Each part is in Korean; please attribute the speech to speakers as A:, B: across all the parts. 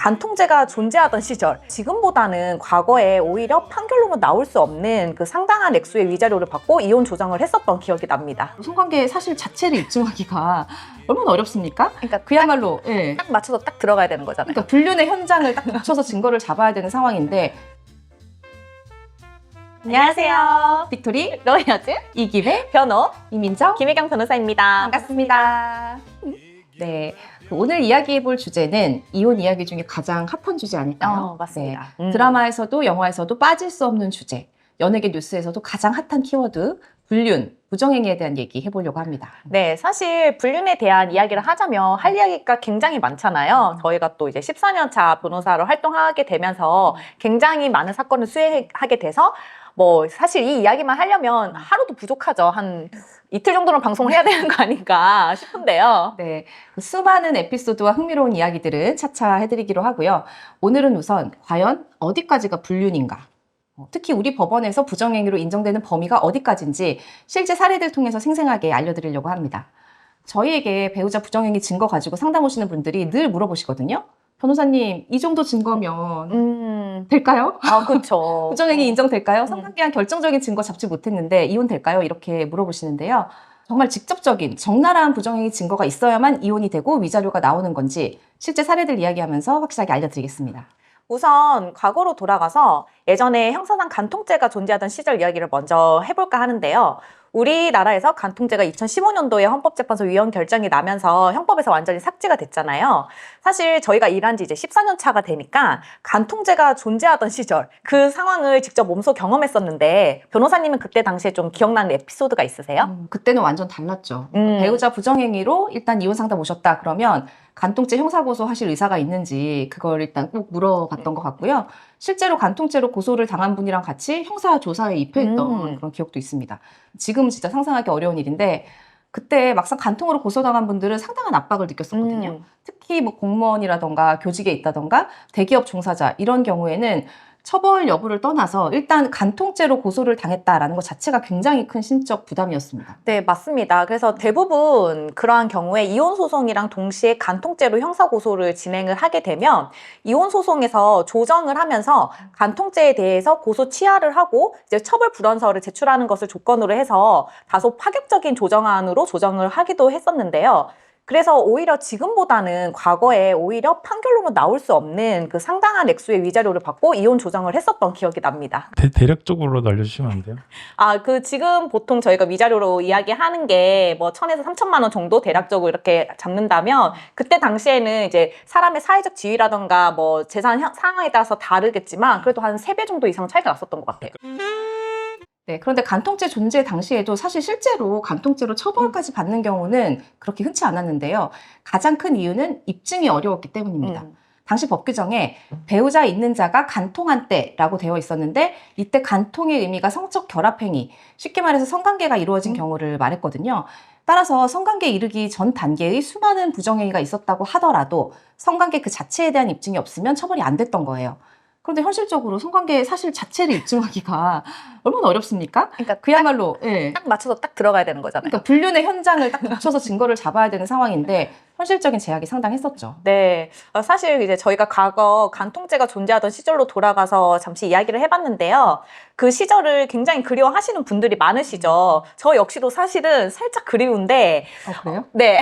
A: 간통죄가 존재하던 시절, 지금보다는 과거에 오히려 판결로는 나올 수 없는 그 상당한 액수의 위자료를 받고 이혼 조정을 했었던 기억이 납니다.
B: 성관계 사실 자체를 입증하기가 얼마나 어렵습니까?
A: 그러니까
B: 그야말로 예.
A: 딱 맞춰서 딱 들어가야 되는 거잖아요.
B: 그러니까 불륜의 현장을 딱 붙여서 증거를 잡아야 되는 상황인데.
A: 안녕하세요.
B: 빅토리,
A: 러이어즈
B: 이기회,
A: 변호
B: 이민정,
A: 김혜경 변호사입니다.
B: 반갑습니다. 네, 오늘 이야기해볼 주제는 이혼 이야기 중에 가장 핫한 주제 아닐까요?
A: 맞습니다.
B: 네, 드라마에서도 영화에서도 빠질 수 없는 주제, 연예계 뉴스에서도 가장 핫한 키워드, 불륜, 부정행위에 대한 얘기 해보려고 합니다.
A: 네, 사실 불륜에 대한 이야기를 하자면 할 이야기가 굉장히 많잖아요. 저희가 또 이제 14년 차 변호사로 활동하게 되면서 굉장히 많은 사건을 수행하게 돼서 뭐 사실 이 이야기만 하려면 하루도 부족하죠. 한 이틀 정도는 방송을 해야 되는 거 아닌가 싶은데요.
B: 네, 그 수많은 에피소드와 흥미로운 이야기들은 차차 해드리기로 하고요. 오늘은 우선 과연 어디까지가 불륜인가? 특히 우리 법원에서 부정행위로 인정되는 범위가 어디까지인지 실제 사례들 통해서 생생하게 알려드리려고 합니다. 저희에게 배우자 부정행위 증거 가지고 상담 오시는 분들이 늘 물어보시거든요. 변호사님, 이 정도 증거면 될까요?
A: 그렇죠.
B: 부정행위 인정될까요? 성관계한 결정적인 증거 잡지 못했는데 이혼 될까요? 이렇게 물어보시는데요. 정말 직접적인 적나라한 부정행위 증거가 있어야만 이혼이 되고 위자료가 나오는 건지 실제 사례들 이야기하면서 확실하게 알려드리겠습니다.
A: 우선 과거로 돌아가서 예전에 형사상 간통죄가 존재하던 시절 이야기를 먼저 해볼까 하는데요. 우리나라에서 간통죄가 2015년도에 헌법재판소 위헌 결정이 나면서 형법에서 완전히 삭제가 됐잖아요. 사실 저희가 일한 지 이제 14년 차가 되니까 간통죄가 존재하던 시절 그 상황을 직접 몸소 경험했었는데 변호사님은 그때 당시에 좀 기억나는 에피소드가 있으세요?
B: 그때는 완전 달랐죠. 배우자 부정행위로 일단 이혼 상담 오셨다 그러면 간통죄 형사고소 하실 의사가 있는지 그걸 일단 꼭 물어봤던 것 같고요. 실제로 간통죄로 고소를 당한 분이랑 같이 형사조사에 입회했던 그런 기억도 있습니다. 지금 진짜 상상하기 어려운 일인데 그때 막상 간통으로 고소당한 분들은 상당한 압박을 느꼈었거든요. 특히 뭐 공무원이라던가 교직에 있다던가 대기업 종사자 이런 경우에는 처벌 여부를 떠나서 일단 간통죄로 고소를 당했다라는 것 자체가 굉장히 큰 심적 부담이었습니다.
A: 네, 맞습니다. 그래서 대부분 그러한 경우에 이혼 소송이랑 동시에 간통죄로 형사 고소를 진행을 하게 되면 이혼 소송에서 조정을 하면서 간통죄에 대해서 고소 취하를 하고 이제 처벌 불원서를 제출하는 것을 조건으로 해서 다소 파격적인 조정안으로 조정을 하기도 했었는데요. 그래서 오히려 지금보다는 과거에 오히려 판결로는 나올 수 없는 그 상당한 액수의 위자료를 받고 이혼 조정을 했었던 기억이 납니다.
C: 대략적으로 알려주시면 안 돼요?
A: 지금 보통 저희가 위자료로 이야기하는 게 뭐 1,000에서 3,000만 원 정도 대략적으로 이렇게 잡는다면 그때 당시에는 이제 사람의 사회적 지위라던가 뭐 재산 상황에 따라서 다르겠지만 그래도 한 3배 정도 이상 차이가 났었던 것 같아요.
B: 네, 그런데 간통죄 존재 당시에도 사실 실제로 간통죄로 처벌까지 받는 경우는 그렇게 흔치 않았는데요. 가장 큰 이유는 입증이 어려웠기 때문입니다. 당시 법 규정에 배우자 있는 자가 간통한 때라고 되어 있었는데 이때 간통의 의미가 성적 결합행위, 쉽게 말해서 성관계가 이루어진 경우를 말했거든요. 따라서 성관계에 이르기 전 단계의 수많은 부정행위가 있었다고 하더라도 성관계 그 자체에 대한 입증이 없으면 처벌이 안 됐던 거예요. 그런데 현실적으로 성관계 사실 자체를 입증하기가 얼마나 어렵습니까?
A: 그러니까
B: 그야말로
A: 딱 맞춰서 딱 들어가야 되는 거잖아요.
B: 그러니까 불륜의 현장을 딱 붙여서 증거를 잡아야 되는 상황인데 현실적인 제약이 상당했었죠.
A: 네, 사실 이제 저희가 과거 간통죄가 존재하던 시절로 돌아가서 잠시 이야기를 해봤는데요. 그 시절을 굉장히 그리워하시는 분들이 많으시죠. 저 역시도 사실은 살짝 그리운데
B: 그래요?
A: 네,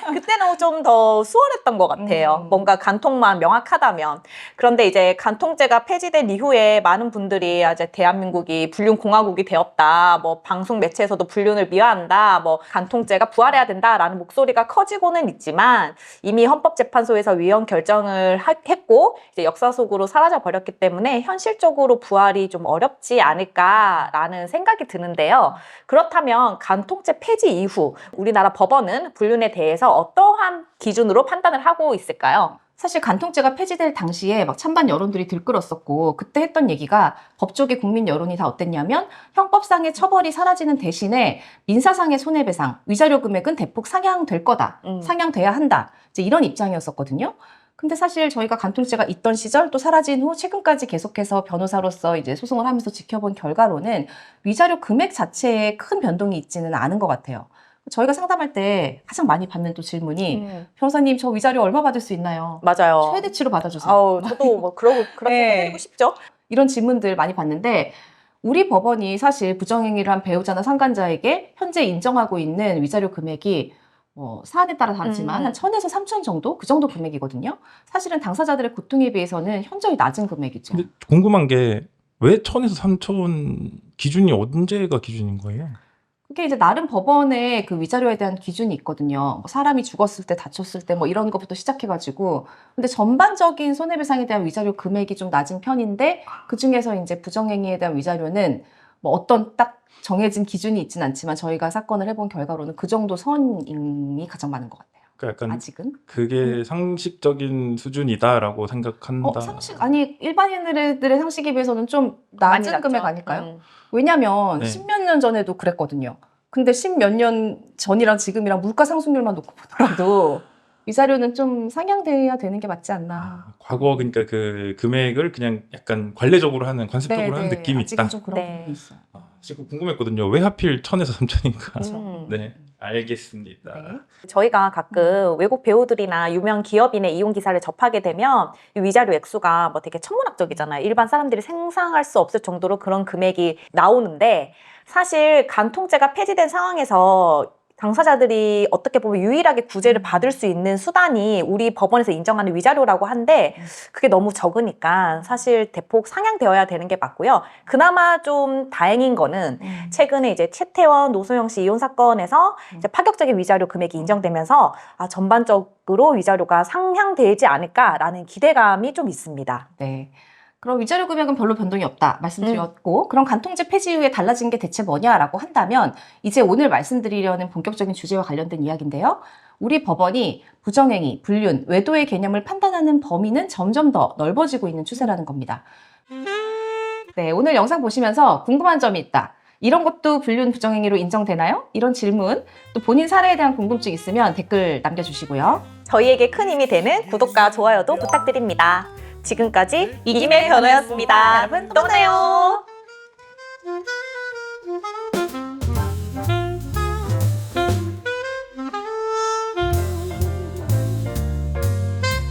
A: 그때는 좀 더 수월했던 것 같아요. 뭔가 간통만 명확하다면. 그런데 이제 간통죄가 폐지된 이후에 많은 분들이 이제 대한민국이 불륜 공화국이 되었다. 뭐 방송 매체에서도 불륜을 미화한다. 뭐 간통죄가 부활해야 된다라는 목소리가 커지고는 있지만 이미 헌법재판소에서 위헌 결정을 했고 이제 역사 속으로 사라져 버렸기 때문에 현실적으로 부활이 좀 어렵지 않을까라는 생각이 드는데요. 그렇다면 간통죄 폐지 이후 우리나라 법원은 불륜에 대해서 어떠한 기준으로 판단을 하고 있을까요?
B: 사실 간통죄가 폐지될 당시에 막 찬반 여론들이 들끓었었고 그때 했던 얘기가 법조계 국민 여론이 다 어땠냐면 형법상의 처벌이 사라지는 대신에 민사상의 손해배상, 위자료 금액은 대폭 상향될 거다. 상향돼야 한다. 이제 이런 입장이었었거든요. 근데 사실 저희가 간통죄가 있던 시절 또 사라진 후 최근까지 계속해서 변호사로서 이제 소송을 하면서 지켜본 결과로는 위자료 금액 자체에 큰 변동이 있지는 않은 것 같아요. 저희가 상담할 때 가장 많이 받는 또 질문이
A: 음.
B: 변호사님 저 위자료 얼마 받을 수 있나요?
A: 맞아요.
B: 최대치로 받아주세요.
A: 아우, 저도 뭐 그렇게
B: 네.
A: 해드리고 싶죠.
B: 이런 질문들 많이 받는데 우리 법원이 사실 부정행위를 한 배우자나 상간자에게 현재 인정하고 있는 위자료 금액이 뭐 사안에 따라 다르지만 한 1,000에서 3,000 정도? 그 정도 금액이거든요. 사실은 당사자들의 고통에 비해서는 현저히 낮은 금액이죠.
C: 근데 궁금한 게 왜 1,000에서 3,000 기준이 언제가 기준인 거예요?
B: 그게 이제 나름 법원의 그 위자료에 대한 기준이 있거든요. 뭐 사람이 죽었을 때, 다쳤을 때 뭐 이런 것부터 시작해가지고. 근데 전반적인 손해배상에 대한 위자료 금액이 좀 낮은 편인데 그 중에서 이제 부정행위에 대한 위자료는 뭐 어떤 딱 정해진 기준이 있진 않지만 저희가 사건을 해본 결과로는 그 정도 선이 가장 많은 것 같아요.
C: 그러니까 약간
B: 아직은.
C: 그게 상식적인 수준이다라고 생각한다.
B: 상식, 아니, 일반인들의 상식에 비해서는 좀
A: 많이
B: 낮은
A: 낮죠.
B: 금액 아닐까요?
A: 음.
B: 왜냐면
C: 네.
B: 십몇 년 전에도 그랬거든요. 근데 십몇 년 전이랑 지금이랑 물가 상승률만 놓고 보더라도 위자료는 좀 상향돼야 되는 게 맞지 않나.
C: 과거 그러니까 그 금액을 그냥 약간 관례적으로 하는 관습적으로 하는 느낌이
B: 아직은
C: 있다.
B: 좀 그런
A: 네.
B: 부분이 있어요.
C: 지금 궁금했거든요. 왜 하필 1,000에서 3,000인가?
A: 음.
C: 네, 알겠습니다.
B: 네.
A: 저희가 가끔 외국 배우들이나 유명 기업인의 이용 기사를 접하게 되면 이 위자료 액수가 뭐 되게 천문학적이잖아요. 일반 사람들이 상상할 수 없을 정도로 그런 금액이 나오는데 사실 간통죄가 폐지된 상황에서 당사자들이 어떻게 보면 유일하게 구제를 받을 수 있는 수단이 우리 법원에서 인정하는 위자료라고 한데 그게 너무 적으니까 사실 대폭 상향되어야 되는 게 맞고요. 그나마 좀 다행인 거는 최근에 이제 최태원, 노소영 씨 이혼 사건에서 이제 파격적인 위자료 금액이 인정되면서 전반적으로 위자료가 상향되지 않을까라는 기대감이 좀 있습니다.
B: 네. 그럼 위자료 금액은 별로 변동이 없다 말씀드렸고 그럼 간통죄 폐지 이후에 달라진 게 대체 뭐냐라고 한다면 이제 오늘 말씀드리려는 본격적인 주제와 관련된 이야기인데요. 우리 법원이 부정행위, 불륜, 외도의 개념을 판단하는 범위는 점점 더 넓어지고 있는 추세라는 겁니다. 네, 오늘 영상 보시면서 궁금한 점이 있다. 이런 것도 불륜, 부정행위로 인정되나요? 이런 질문, 또 본인 사례에 대한 궁금증 있으면 댓글 남겨주시고요.
A: 저희에게 큰 힘이 되는 구독과 좋아요도 부탁드립니다. 지금까지 이김의 변호였습니다. 여러분 또 만나요.